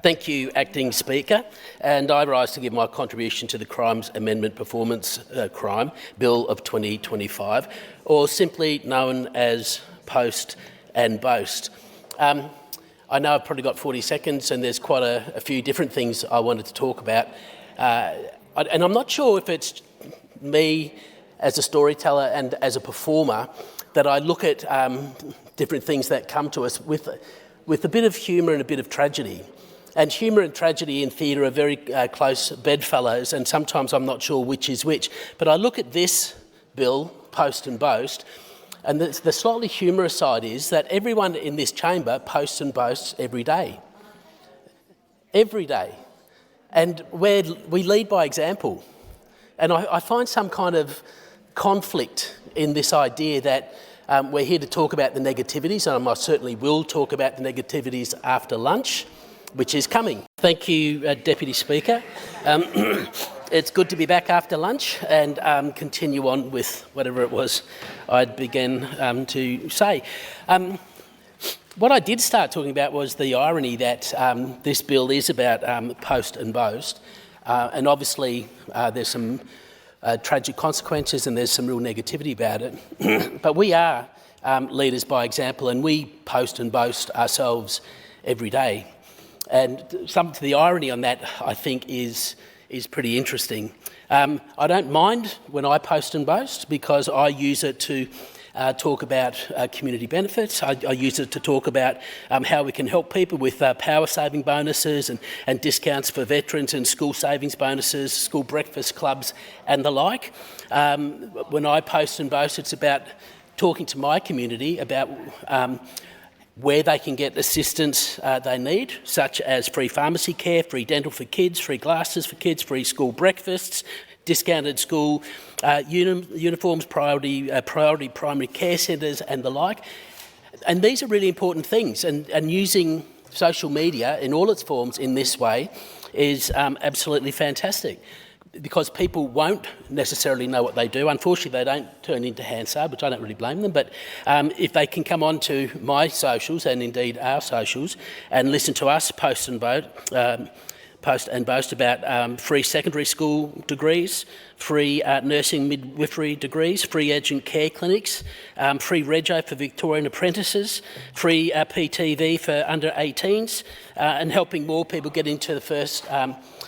Thank you, Acting Speaker, and I rise to give my contribution to the Crimes Amendment Performance Crime Bill of 2025, or simply known as Post and Boast. I know I've probably got 40 seconds and there's quite a few different things I wanted to talk about, and I'm not sure if it's me as a storyteller and as a performer that I look at different things that come to us with a bit of humour and a bit of tragedy. And humour and tragedy in theatre are very close bedfellows, and sometimes I'm not sure which is which. But I look at this bill, Post and Boast, and the slightly humorous side is that everyone in this chamber posts and boasts every day. Every day. And we lead by example. And I find some kind of conflict in this idea that we're here to talk about the negativities, and I certainly will talk about the negativities after lunch, which is coming. Thank you, Deputy Speaker. It's good to be back after lunch and continue on with whatever it was I'd began to say. What I did start talking about was the irony that this bill is about post and boast, and obviously there's some tragic consequences and there's some real negativity about it. But we are leaders by example, and we post and boast ourselves every day. And the irony on that, I think, is pretty interesting. I don't mind when I post and boast because I use it to talk about community benefits. I use it to talk about how we can help people with power-saving bonuses and discounts for veterans and school savings bonuses, school breakfast clubs and the like. When I post and boast, it's about talking to my community about where they can get assistance they need, such as free pharmacy care, free dental for kids, free glasses for kids, free school breakfasts, discounted school uniforms, priority primary care centres and the like. And these are really important things, and using social media in all its forms in this way is absolutely fantastic, because people won't necessarily know what they do. Unfortunately, they don't turn into Hansard, which I don't really blame them, but if they can come on to my socials, and indeed our socials, and listen to us post and boast about free secondary school degrees, free nursing midwifery degrees, free urgent care clinics, free rego for Victorian apprentices, free PTV for under 18s, and helping more people get into the first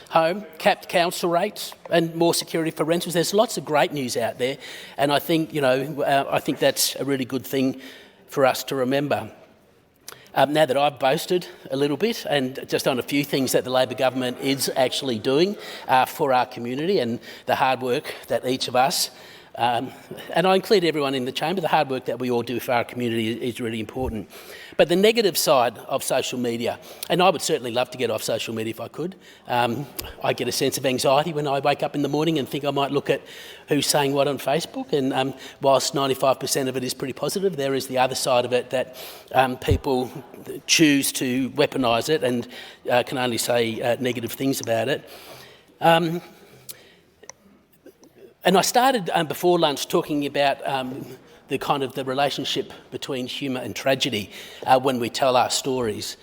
home, capped council rates and more security for rentals. There's lots of great news out there, and I think, I think that's a really good thing for us to remember. Now that I've boasted a little bit and just on a few things that the Labor government is actually doing for our community and the hard work that each of us, and I include everyone in the chamber, the hard work that we all do for our community is really important. But the negative side of social media, and I would certainly love to get off social media if I could. I get a sense of anxiety when I wake up in the morning and think I might look at who's saying what on Facebook, and whilst 95% of it is pretty positive, there is the other side of it that people choose to weaponise it and can only say negative things about it. And I started before lunch talking about the relationship between humour and tragedy when we tell our stories.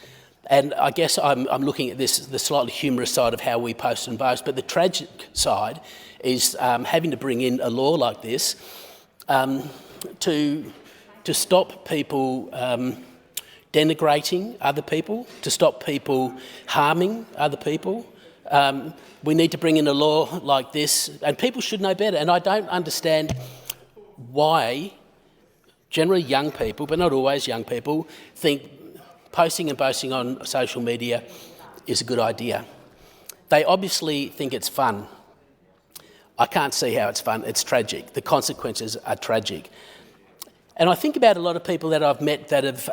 And I guess I'm looking at the slightly humorous side of how we post and boast, but the tragic side is having to bring in a law like this to stop people denigrating other people, to stop people harming other people. We need to bring in a law like this, and people should know better. And I don't understand why generally young people, but not always young people, think posting and boasting on social media is a good idea. They obviously think it's fun. I can't see how it's fun. It's tragic. The consequences are tragic. And I think about a lot of people that I've met that have,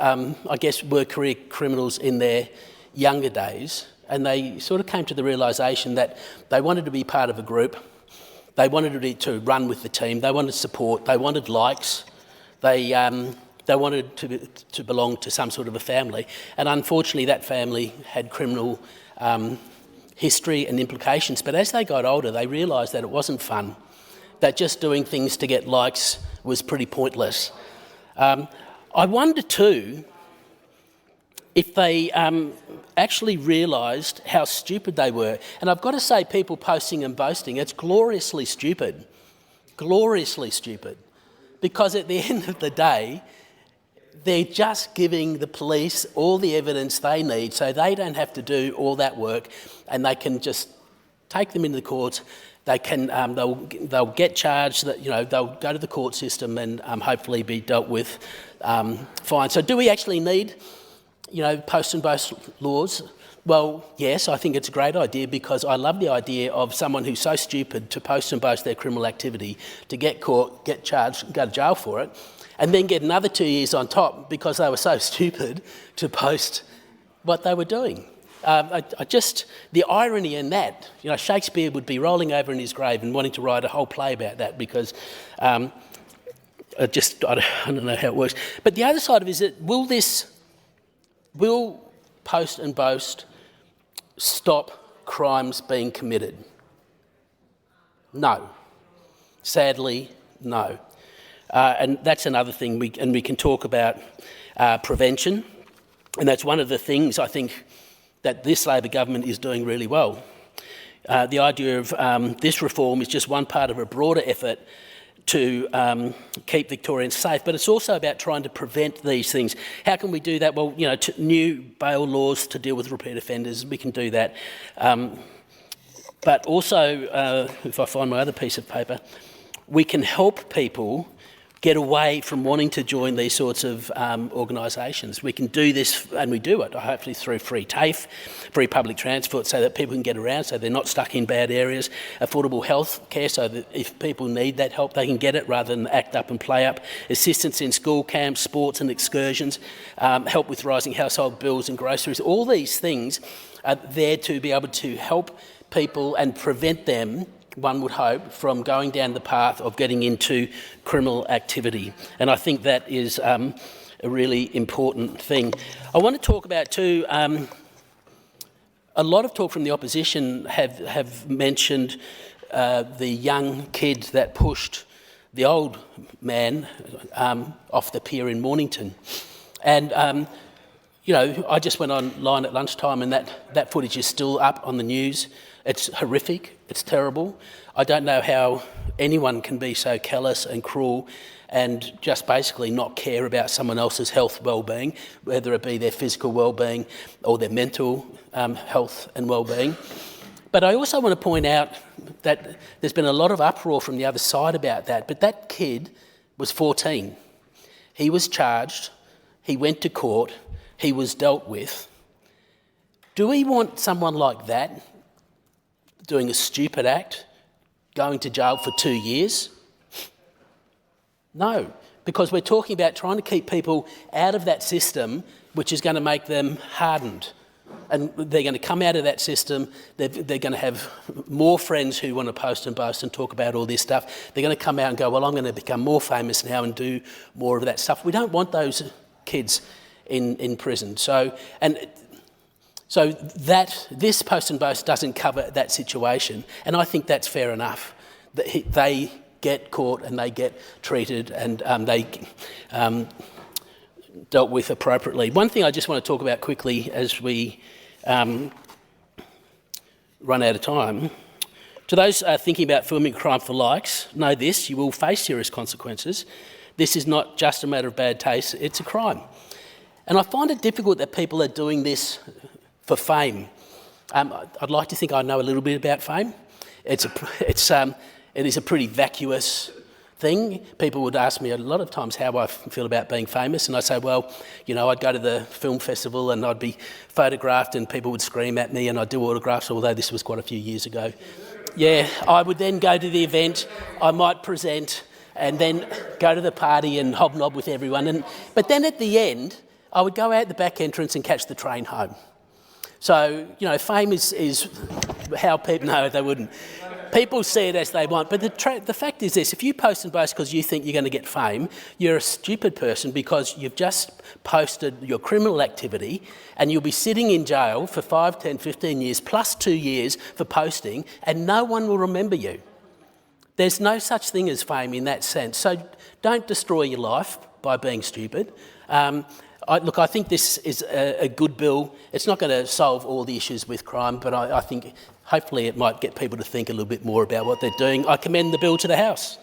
were career criminals in their younger days, and they sort of came to the realisation that they wanted to be part of a group, they wanted to run with the team, they wanted support, they wanted likes, they wanted to belong to some sort of a family, and unfortunately that family had criminal history and implications. But as they got older, they realised that it wasn't fun, that just doing things to get likes was pretty pointless. I wonder too if they actually realised how stupid they were. And I've got to say, people posting and boasting, it's gloriously stupid. Gloriously stupid. Because at the end of the day, they're just giving the police all the evidence they need so they don't have to do all that work, and they can just take them into the courts. They can, they'll get charged, they'll go to the court system and hopefully be dealt with fine. So do we actually need, post and boast laws? Well, yes, I think it's a great idea, because I love the idea of someone who's so stupid to post and boast their criminal activity, to get caught, get charged, go to jail for it, and then get another 2 years on top because they were so stupid to post what they were doing. The irony in that, Shakespeare would be rolling over in his grave and wanting to write a whole play about that, because I don't know how it works. But the other side of it is that will post and boast stop crimes being committed? No. Sadly, no. And that's another thing, we can talk about prevention, and that's one of the things I think that this Labor government is doing really well. The idea of this reform is just one part of a broader effort to keep Victorians safe, but it's also about trying to prevent these things. How can we do that? Well, new bail laws to deal with repeat offenders, we can do that. But also, if I find my other piece of paper, we can help people get away from wanting to join these sorts of organisations. We can do this, and we do it, hopefully through free TAFE, free public transport, so that people can get around, so they're not stuck in bad areas, affordable health care, so that if people need that help, they can get it rather than act up and play up, assistance in school camps, sports and excursions, help with rising household bills and groceries. All these things are there to be able to help people and prevent them, one would hope, from going down the path of getting into criminal activity. And I think that is a really important thing. I want to talk about too, a lot of talk from the opposition have mentioned the young kid that pushed the old man off the pier in Mornington. And I just went online at lunchtime, and that footage is still up on the news. It's horrific, it's terrible. I don't know how anyone can be so callous and cruel and just basically not care about someone else's health, well-being, whether it be their physical well-being or their mental health and well-being. But I also want to point out that there's been a lot of uproar from the other side about that, but that kid was 14. He was charged, he went to court, he was dealt with. Do we want someone like that doing a stupid act, going to jail for 2 years? No, because we're talking about trying to keep people out of that system, which is going to make them hardened. And they're going to come out of that system, they're going to have more friends who want to post and boast and talk about all this stuff. They're going to come out and go, well, I'm going to become more famous now and do more of that stuff. We don't want those kids in prison. So that this post and boast doesn't cover that situation, and I think that's fair enough. They get caught and they get treated and they dealt with appropriately. One thing I just want to talk about quickly as we run out of time. To those thinking about filming crime for likes, know this: you will face serious consequences. This is not just a matter of bad taste, it's a crime. And I find it difficult that people are doing this for fame. I'd like to think I know a little bit about fame. It is a pretty vacuous thing. People would ask me a lot of times how I feel about being famous, and I say, well, I'd go to the film festival and I'd be photographed and people would scream at me and I'd do autographs, although this was quite a few years ago. Yeah, I would then go to the event, I might present, and then go to the party and hobnob with everyone. But then at the end, I would go out the back entrance and catch the train home. So, fame is how people... No, they wouldn't. People see it as they want. But the fact is this: if you post and boast because you think you're going to get fame, you're a stupid person, because you've just posted your criminal activity and you'll be sitting in jail for 5, 10, 15 years, plus 2 years for posting, and no one will remember you. There's no such thing as fame in that sense. So don't destroy your life by being stupid. Look, I think this is a good bill. It's not going to solve all the issues with crime, but I think hopefully it might get people to think a little bit more about what they're doing. I commend the bill to the House.